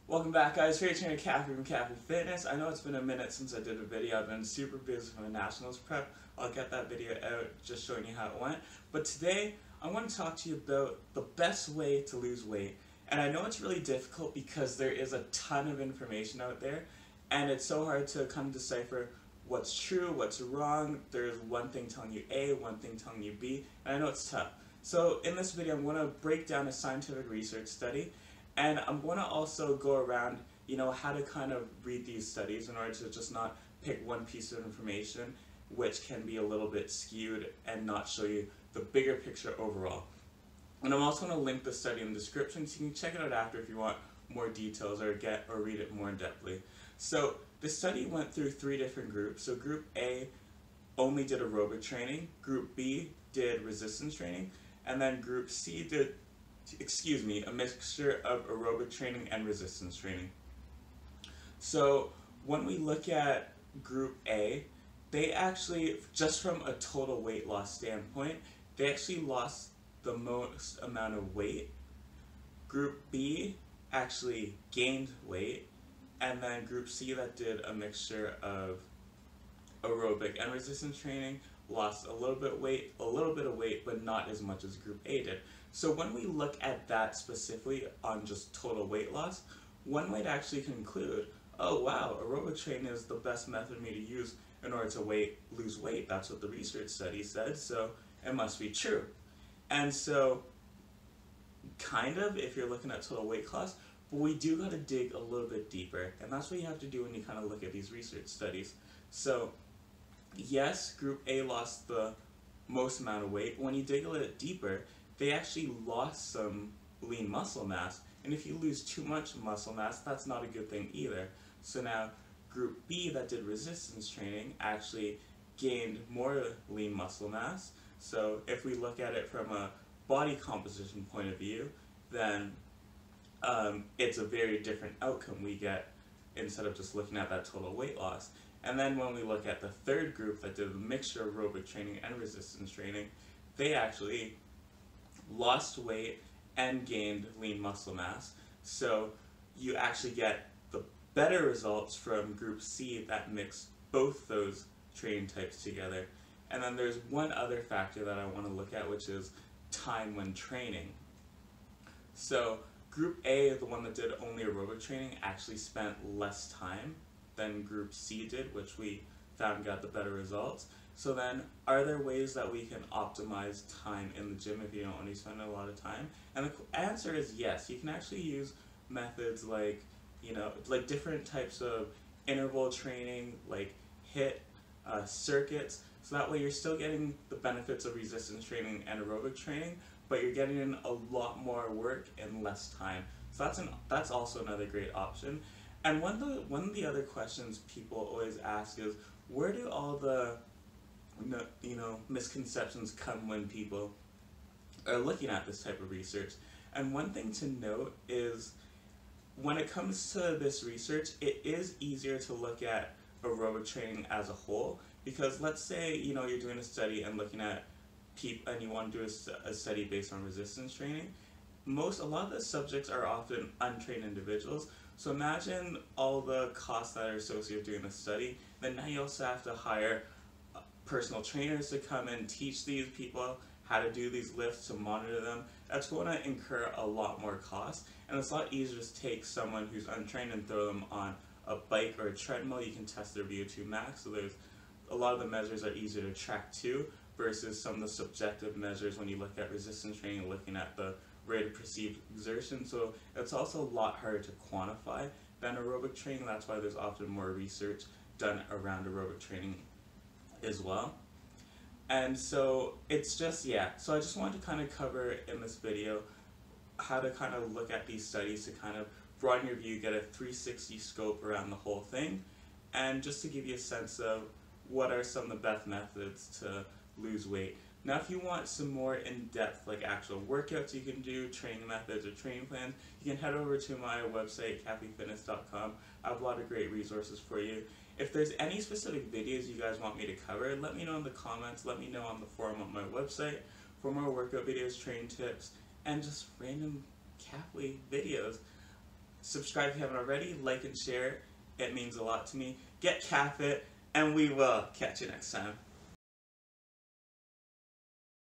Welcome back, guys. Here to Caffey from Caffey Fitness. I know it's been a minute since I did a video. I've been super busy for my nationals prep. I'll get that video out just showing you how it went. But today, I want to talk to you about the best way to lose weight. And I know it's really difficult because there is a ton of information out there, and it's so hard to kind of decipher what's true, what's wrong. There's one thing telling you A, one thing telling you B, and I know it's tough. So in this video, I'm going to break down a scientific research study. And I'm going to also go around, how to kind of read these studies in order to just not pick one piece of information, which can be a little bit skewed and not show you the bigger picture overall. And I'm also going to link the study in the description so you can check it out after if you want more details or read it more in depthly. So the study went through 3 different groups. So group A only did aerobic training, group B did resistance training, and then group C did a mixture of aerobic training and resistance training. So when we look at group A, they actually, just from a total weight loss standpoint, they actually lost the most amount of weight. Group B actually gained weight, and then group C that did a mixture of aerobic and resistance training lost a little bit of weight, but not as much as group A did. So when we look at that specifically on just total weight loss, one might actually conclude, oh wow, aerobic training is the best method for me to use in order to lose weight. That's what the research study said, so it must be true. And so, kind of, if you're looking at total weight loss, but we do gotta dig a little bit deeper, and that's what you have to do when you kind of look at these research studies. So, yes, group A lost the most amount of weight. When you dig a little deeper, they actually lost some lean muscle mass. And if you lose too much muscle mass, that's not a good thing either. So now, group B that did resistance training actually gained more lean muscle mass. So if we look at it from a body composition point of view, then it's a very different outcome we get instead of just looking at that total weight loss. And then when we look at the third group that did a mixture of aerobic training and resistance training, they actually lost weight and gained lean muscle mass. So you actually get the better results from group C that mix both those training types together. And then there's one other factor that I want to look at, which is time when training. So group A, the one that did only aerobic training, actually spent less time than group C did, which we found got the better results. So then, are there ways that we can optimize time in the gym if you don't want to spend a lot of time? And the answer is yes. You can actually use methods like, like different types of interval training, like HIIT circuits, so that way you're still getting the benefits of resistance training and aerobic training, but you're getting in a lot more work in less time. So that's also another great option. And one of the other questions people always ask is, where do all the misconceptions come when people are looking at this type of research? And one thing to note is, when it comes to this research, it is easier to look at aerobic training as a whole, because let's say you're doing a study and looking at people, and you want to do a study based on resistance training. A lot of the subjects are often untrained individuals. So imagine all the costs that are associated with doing a study. Then now you also have to hire personal trainers to come and teach these people how to do these lifts, to monitor them. That's going to incur a lot more cost. And it's a lot easier to take someone who's untrained and throw them on a bike or a treadmill. You can test their VO2 max. So there's a lot of the measures are easier to track too, versus some of the subjective measures when you look at resistance training, looking at the rate of perceived exertion. So it's also a lot harder to quantify than aerobic training. That's why there's often more research done around aerobic training as well. And so it's just, so I just wanted to kind of cover in this video how to kind of look at these studies to kind of broaden your view, get a 360 scope around the whole thing, and just to give you a sense of what are some of the best methods to lose weight. Now, if you want some more in-depth, like actual workouts you can do, training methods or training plans, you can head over to my website, caffeyfitness.com. I have a lot of great resources for you. If there's any specific videos you guys want me to cover, let me know in the comments, let me know on the forum on my website for more workout videos, training tips, and just random Caffey videos. Subscribe if you haven't already. Like and share. It means a lot to me. Get CAFIT, and we will catch you next time.